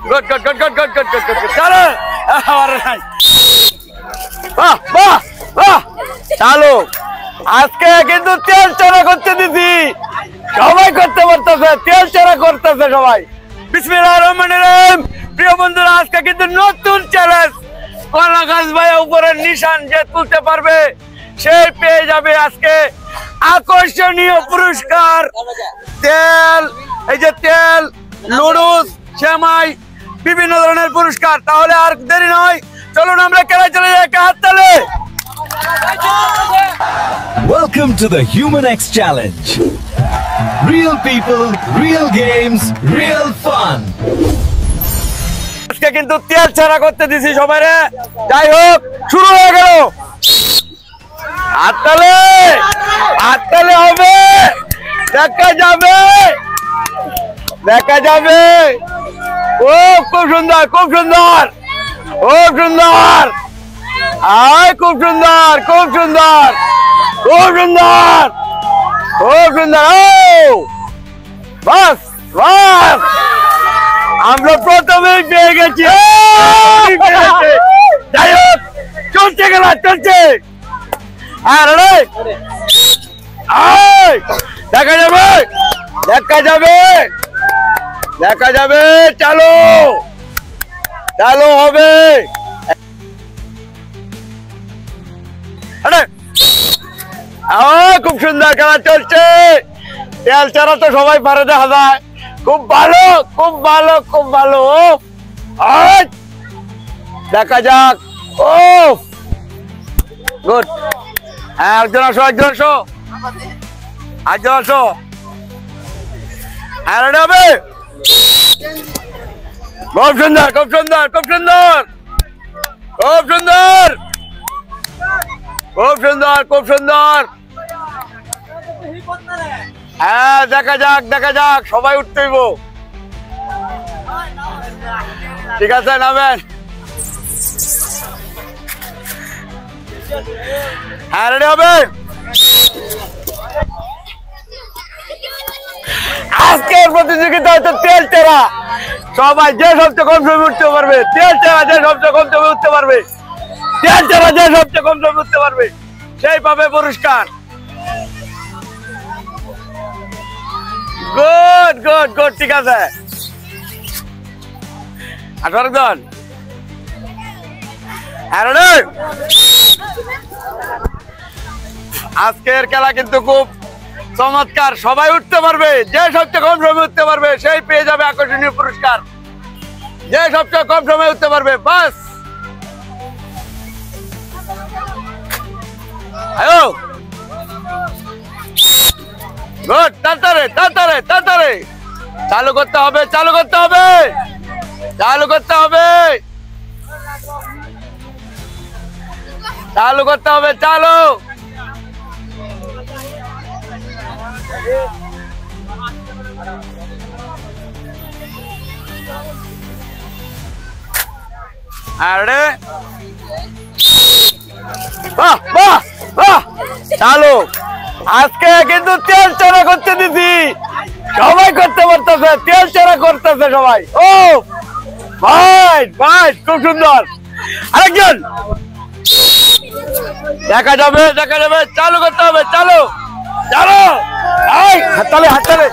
Good good good good good good good good চলো বাহ বাহ বাহ চালু আজকে কিন্তু তেল চড়া করতে দিছি সবাই করতে পারতেছে তেল চড়া করতেছে সবাই বিসমিল্লাহির রহমানির রহিম প্রিয় বন্ধুরা আজকে কিন্তু নতুন চ্যালেঞ্জ কলা গাছ ভাই উপরের নিশান যে তুলতে পারবে সে পেয়ে যাবে আজকে আকর্ষণীয় পুরস্কার তেল এই যে তেল নুডলস সেমাই বিভিন্ন ধরনের পুরস্কার তাহলে আর দেরি নয় চলুন আমরা খেলায় চলে যাই হাত তালে Welcome to the Human X Challenge. Real people, real games, real fun. আজকে কিন্তু তেল ছাড়া করতে দিছি সবাই রে যাই হোক শুরু হয়ে গেল হাততালে হবে দেখা যাবে ও খুব সুন্দর খুব সুন্দর খুব সুন্দর আয় খুব সুন্দর খুব সুন্দর খুব সুন্দর খুব সুন্দর ও বাস বাস আমরা প্রথমেই পেয়ে গেছি যাই হোক চলছে খেলা চলছে দেখা যাবে দেখা যাবে দেখা যাবে চলো চলো হবে খুব সুন্দর খেলা চলছে তেল ছাড়া তো সবাই পারে দেখা যায় খুব ভালো খুব ভালো খুব ভালো দেখা যাক ও গুড হ্যাঁ একজন আসো একজন আসো একজন আসো হ্যাঁ রেডি হবে খুব সুন্দর খুব সুন্দর খুব সুন্দর খুব সুন্দর খুব সুন্দর খুব সুন্দর হ্যাঁ দেখা যাক সবাই উঠতে হইব ঠিক আছে নামেন হ্যাঁ রেডি হবে আজকের প্রতিযোগিতা হচ্ছে তেল টেরা সবাই যে সবচেয়ে কম সময় উঠতে পারবে তেল টেরা যে সবচেয়ে কম সময় উঠতে পারবে তেল টেরা যে সবচেয়ে কম সময় উঠতে পারবে সেই পাবে পুরস্কার গুড গুড গুড ঠিক আছে আরেকজন আজকের খেলা কিন্তু খুব চমৎকার সবাই উঠতে পারবে যে সবচেয়ে কম সময় উঠতে পারবে সেই পেয়ে যাবে আকর্ষণীয় পুরস্কার যে সবচেয়ে কম সময় উঠতে পারবে বাস গুড তাড়াতাড়ি তাড়াতাড়ি তাড়াতাড়ি চালু করতে হবে চালু করতে হবে চালু করতে হবে চালু করতে হবে চালু আরে বাহ বাহ বাহ চালু আজকে কিন্তু তেল চড়া করতে দিছি সবাই করতে পারতেছে তেল চড়া করতেছে সবাই ও ভাই ভাই খুব সুন্দর আরেকজন দেখা যাবে চালু করতে হবে চালু চালু হাততালে হাততালে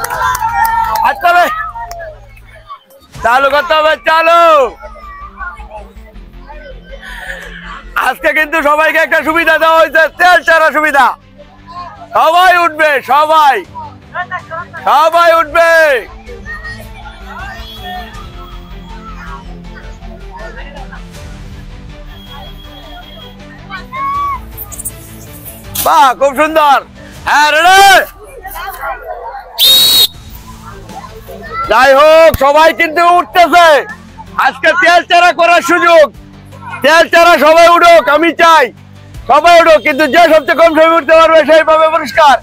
হাততালে চালু করতে হবে চালু আজকে কিন্তু সবাইকে একটা সুবিধা দেওয়া হয়েছে তেল ছাড়া সুবিধা সবাই উঠবে সবাই সবাই উঠবে বাহ খুব সুন্দর হ্যাঁ রেডি যাই হোক সবাই কিন্তু উঠতেছে আজকে তেল ছাড়া করার সুযোগ তেল ছাড়া সবাই উঠুক আমি চাই সবাই উঠুক কিন্তু যে সবচেয়ে কম সময় উঠতে পারবে সেই পাবে পুরস্কার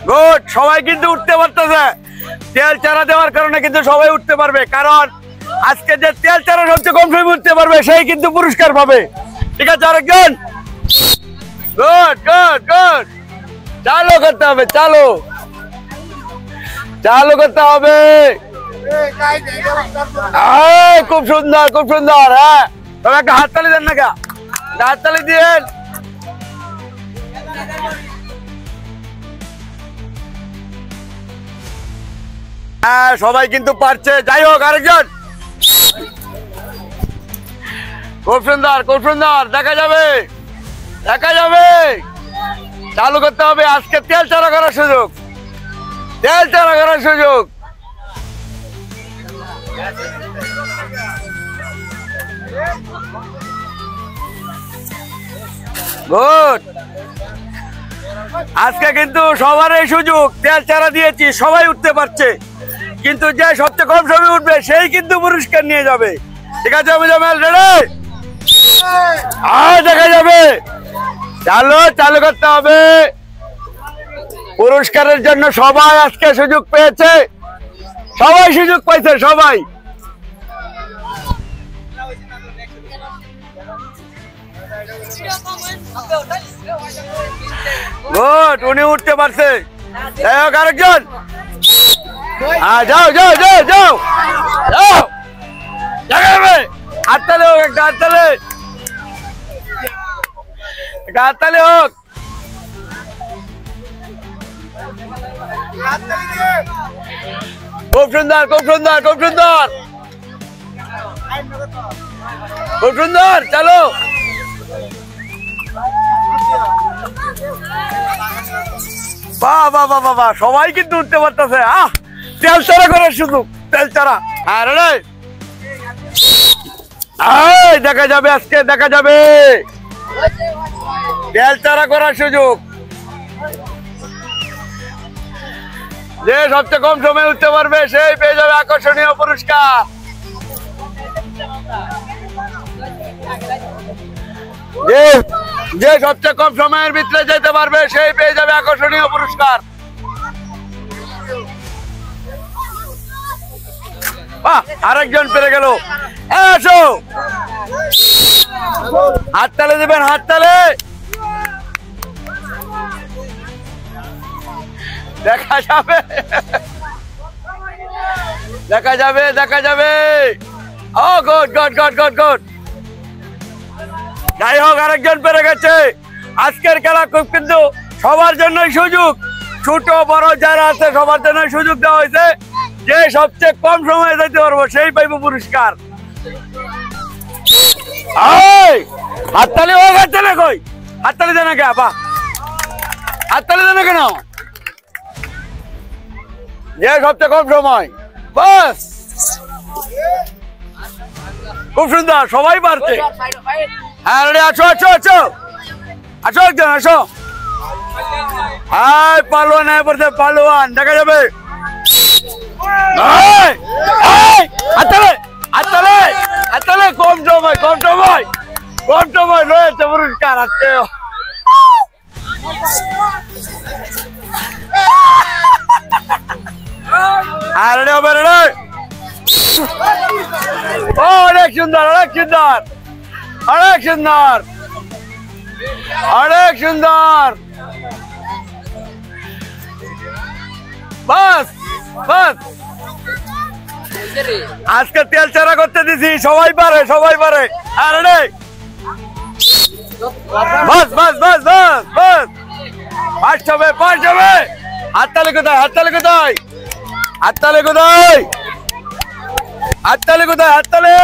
গুড সবাই কিন্তু উঠতে পারতেছে তেল ছাড়া দেওয়ার কারণে কিন্তু সবাই উঠতে পারবে কারণ আজকে যে তেল ছাড়া সবচেয়ে কম সময় উঠতে পারবে সেই কিন্তু পুরস্কার পাবে ঠিক আছে আরেকজন গুড গুড গুড চালু করতে হবে চালু চালু করতে হবে। খুব সুন্দর, খুব সুন্দর। হ্যাঁ, তবে একটা হাততালি দেন না, কে হাততালি দিয়েন। হ্যাঁ, সবাই কিন্তু পারছে। যাই হোক, আরেকজন। খুব সুন্দর, খুব সুন্দর। দেখা যাবে, দেখা যাবে। চালু করতে হবে। আজকে তেল চারা করার সুযোগ, তেল চারা করার সুযোগ। গুড। আজকে কিন্তু সবারই সুযোগ। তেল চারা দিয়েছি, সবাই উঠতে পারছে, কিন্তু যে সবচেয়ে কম সময় উঠবে সেই কিন্তু পুরস্কার নিয়ে যাবে। ঠিক আছে, আমি রেডি? দেখা যাবে। চালু, চালু করতে হবে। পুরস্কারের জন্য সবাই আজকে সুযোগ পেয়েছে, সবাই সুযোগ পাইছে, সবাই। গুড, উনি উঠতে পারছে। যাই হোক, আরেকজন। হ্যাঁ, যাও যাও যাও যাও যাও। দেখা যাবে। হাততালি হোক, একটা হাততালি, একটা হাততালি হোক। খুব সুন্দর, খুব সুন্দর, খুব সুন্দর, খুব সুন্দর। চলো। বাহ বাহ বাহ বাহ, সবাই কিন্তু উঠতে পারতেছে। তেল চারা করার সুযোগ, তেল চারা। আরে দেখা যাবে, আজকে দেখা যাবে তেল চারা করার সুযোগ। যে সবচেয়ে কম সময় উঠতে পারবে সেই পেয়ে যাবে আকর্ষণীয় পুরস্কার। যে সবচেয়ে কম সময়ের ভিতরে যেতে পারবে সেই পেয়ে যাবে আকর্ষণীয় পুরস্কার। আরেকজন পেরে গেল। আসো, হাততালি দিবেন, হাততালি। দেখা যাবে, দেখা যাবে, দেখা যাবে। Oh good good good good good. যাই হোক, আরেকজন পেরে গেছে। আজকের খেলা খুব কিন্তু সবার জন্যই সুযোগ, ছোট বড় যারা আছে সবার জন্য সুযোগ দেওয়া হয়েছে। যে সবচেয়ে কম সময়ে যেতে পারবো সেই পাইব পুরস্কার। হাততালি হোক, হাততালি কই, হাততালি দেন না কে? আপা, হাততালি দেন না কেন? যে সবচেয়ে কম সময়, বাস। খুব সুন্দর, সবাই পারছে। হ্যাঁ, আসো আসো আসো আসো, একজন আসো। হ্যাঁ, পালোয়ান পড়ছে, পালোয়ান। দেখা যাবে। হাততালি, হাততালি, হাততালি। কম সময়, কম সময়, কম সময় রয়েছে পুরস্কার আজকে। অনেক সুন্দর, অনেক সুন্দর, অনেক সুন্দর, অনেক সুন্দর। বাস বাস, আজকে তেল চারা করতে দিছি, সবাই পারে, সবাই পারে। আরে বাস বাস বাস বাস বাস, পাঁচ হবে, পাঁচ হবে। হাততালি কোথায়, হাততালি কোথায়, হাততালি কোথায়, হাততালি কোথায়, হাততালি।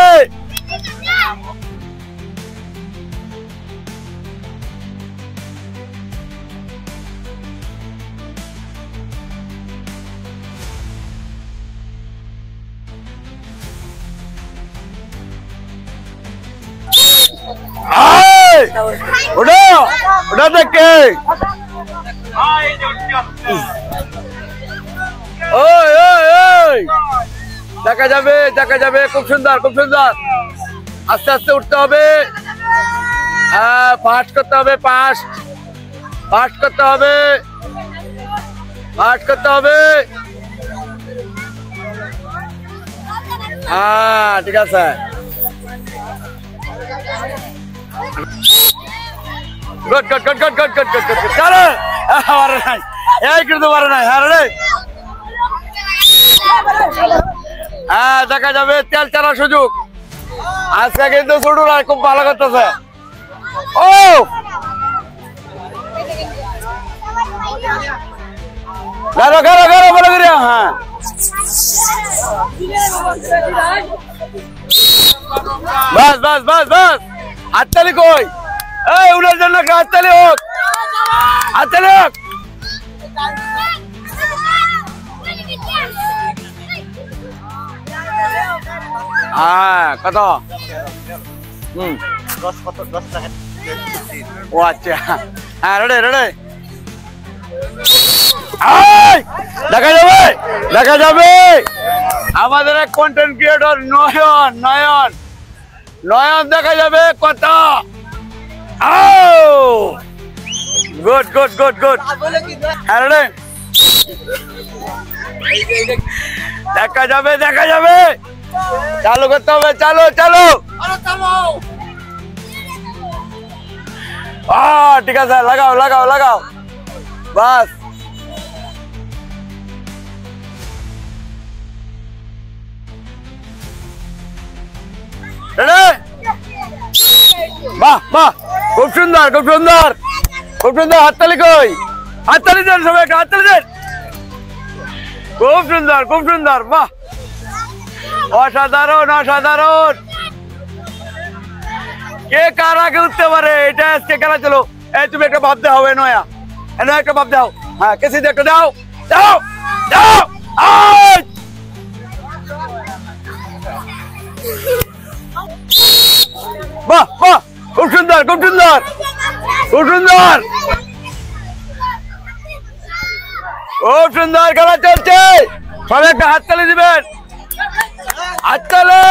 ওটা ওটা দেখে দেখা যাবে, দেখা যাবে। খুব সুন্দর, খুব সুন্দর। আস্তে আস্তে উঠতে হবে। হ্যাঁ, ফাস্ট করতে হবে, ফাস্ট ফাস্ট করতে হবে, ফাস্ট করতে হবে। হ্যাঁ, ঠিক আছে। Good good good good good good good good. চলো, পারে নাই, এই কিন্তু পারে নাই। হ্যাঁ রে, হ্যাঁ দেখা যাবে তেল চালার সুযোগ। আজকে কিন্তু ছোটরা খুব ভালো করতেছে। ও গারো গারো গারো বলে গিয়ে হ্যাঁ বাস বাস বাস বাস হাততালি কই এই উনার জন্য হাততালি হোক হাততালি হোক হ্যাঁ কত ও আচ্ছা হ্যাঁ রেডে রেডে দেখা যাবে দেখা যাবে আমাদের এক কন্টেন্ট ক্রিয়েটর নয়ন নয়ন নয়ন দেখা যাবে কত গুড গুড গুড গুড হ্যাঁ রেডে দেখা যাবে দেখা যাবে চালু করতে হবে চালো চালো ঠিক আছে লাগাও লাগাও লাগাও বাস বাহ বাহ খুব সুন্দর খুব সুন্দর খুব সুন্দর হাততালি কই হাততালি দেন সবাই একটা হাততালি দেন খুব সুন্দর বাহ অসাধারণ অসাধারণ কে কার আগে উঠতে পারে এটা আজকে খেলা চলো এই তুমি একটা ভাব দাও হবে নয়া এনে একটা ভাব দাও হ্যাঁ কেসি একটা দাও দাও দাও বাহ বাহ খুব সুন্দর খুব সুন্দর খুব সুন্দর খুব সুন্দর খেলা চলছে সবাই একটা হাততালি দিবেন হাততালি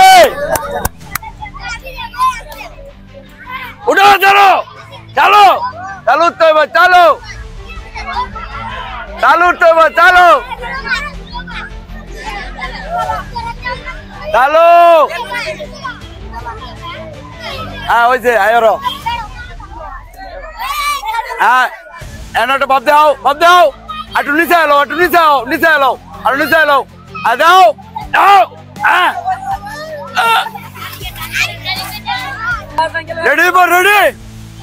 উঠো চলো চালো চালু উঠতে হবে চালো চালু উঠতে হবে চালো চালো হ্যাঁ হয়েছে আয়রো হ্যাঁ এনে একটা ভাব দাও একটু নিচে এলো একটু নিচে এলো আর নিচে এলো আর দাও দাও হ্যাঁ রেডি রেডি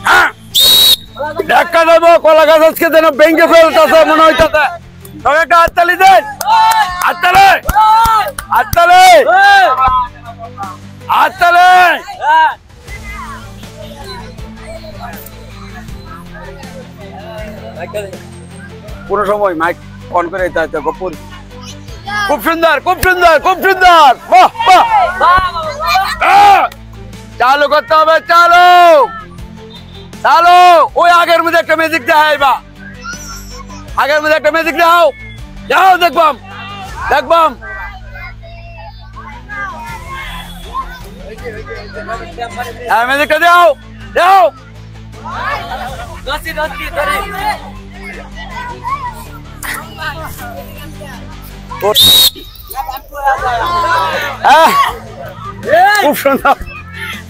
হ্যাঁ দেখা যাবো কলা গাছ আজকে যেন ভেঙে ফেলতেছে মনে হইতেছে তবে একটা হাততালি দেন হাততালি হাততালি হাততালি পুরো সময় মাইক অন করে দিতে হচ্ছে গপুর খুব সুন্দর খুব সুন্দর খুব সুন্দর বাহ বাহ চালু করতে হবে চালু চালু ওই আগের মধ্যে একটা ম্যাজিক দেখাই বা আগের মধ্যে একটা ম্যাজিক দেখাও যাও দেখবাম দেখবাম হ্যাঁ ম্যাজিকটা দাও দাও খুব সুন্দর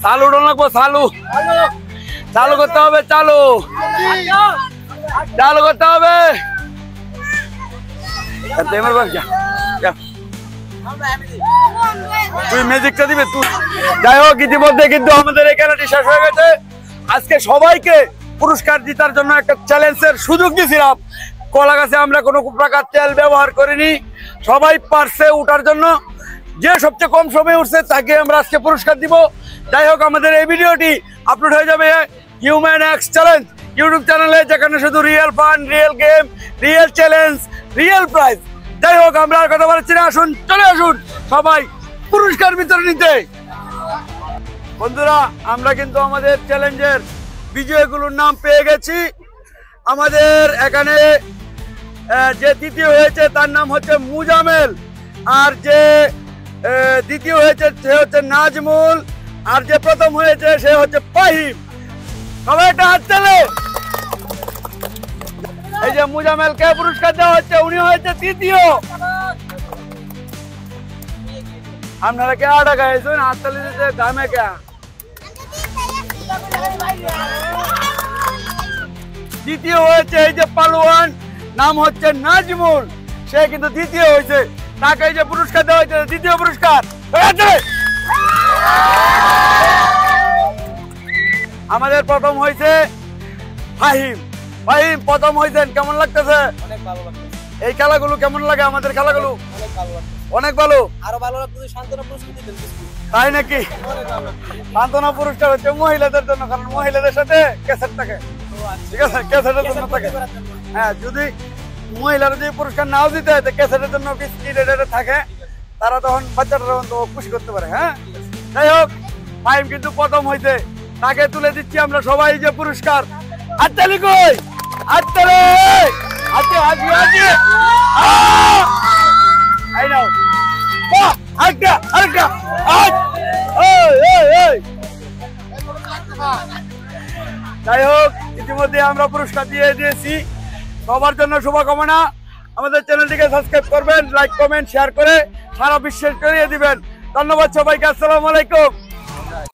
চালু লাগবো চালু চালু করতে হবে চালু চালু করতে হবে তুই ম্যাজিকটা দিবে তুই যাই হোক ইতিমধ্যে কিন্তু আমাদের এই খেলাটি শেষ হয়ে গেছে আজকে সবাইকে পুরস্কার জেতার জন্য একটা চ্যালেঞ্জের সুযোগ দিয়েছিলাম কলা গাছে আমরা কোনো প্রকার তেল ব্যবহার করিনি সবাই পারছে উঠার জন্য যে সবচেয়ে কম সময়ে উঠছে তাকে আমরা আজকে পুরস্কার দিব যাই হোক আমাদের এই ভিডিওটি আপলোড হয়ে যাবে হিউম্যান এক্স চ্যালেঞ্জ ইউটিউব চ্যানেলে যেখানে শুধু real fun real game real challenge real prize যাই হোক আমরা আর কথা বলছি না আসুন চলে আসুন সবাই পুরস্কার বিতরণ নিতে বন্ধুরা আমরা কিন্তু আমাদের চ্যালেঞ্জের বিজয়গুলোর নাম পেয়ে গেছি আমাদের এখানে যে দ্বিতীয় হয়েছে তার নাম হচ্ছে মুজামেল আর যে দ্বিতীয় হয়েছে সে হচ্ছে নাজমুল আর যে প্রথম হয়েছে সে হচ্ছে ফাহিম সবাই একটা হাত তালে এই যে মুজামেলকে পুরস্কার দেওয়া হচ্ছে উনি হয়েছে তৃতীয় আপনারা কে টাকা হয়েছেন হাত তালে দিতে দামে কে দ্বিতীয় হয়েছে এই যে পালোয়ান নাম হচ্ছে নাজমুল সে কিন্তু দ্বিতীয় হয়েছে তাকে এই যে পুরস্কার দেওয়া হয়েছে, দ্বিতীয় পুরস্কার আমাদের প্রথম হয়েছে ফাহিম। ফাহিম প্রথম হয়েছেন, কেমন লাগতেছে? অনেক ভালো লাগছে, এই খেলাগুলো কেমন লাগে? আমাদের খেলাগুলো অনেক ভালো লাগছে। অনেক ভালো। আরো ভালো লাগতো যদি সান্ত্বনা পুরস্কার দিতেন কিছু। তাই নাকি? অনেক ভালো লাগছে। সান্ত্বনা পুরস্কার হচ্ছে মহিলাদের জন্য, কারণ মহিলাদের সাথে ক্যাসেট থাকে, ঠিক আছে? ক্যাসেটের জন্য থাকে। হ্যাঁ, যদি মহিলারা যদি পুরস্কার নাও দিতে হয়, ক্যাসেটের জন্য বিস্কিট এটা থাকে, তারা তখন বাচ্চারা তখন তো খুশি করতে পারে। হ্যাঁ, যাই হোক, ফাইম কিন্তু প্রথম হয়েছে, তাকে তুলে দিচ্ছি আমরা সবাই যে পুরস্কার। হাততালি কই? হাততালি! হাতে হাজি হাজি! এই নাও। বাহ! আরেকটা আরেকটা! এই এই এই! যাই হোক, ইতিমধ্যে আমরা পুরস্কার দিয়ে দিয়েছি। সবার জন্য শুভকামনা। আমাদের চ্যানেলটিকে সাবস্ক্রাইব করবেন, লাইক কমেন্ট শেয়ার করে সারা বিশ্বে ছড়িয়ে দিবেন। ধন্যবাদ সবাইকে। আসসালামু আলাইকুম।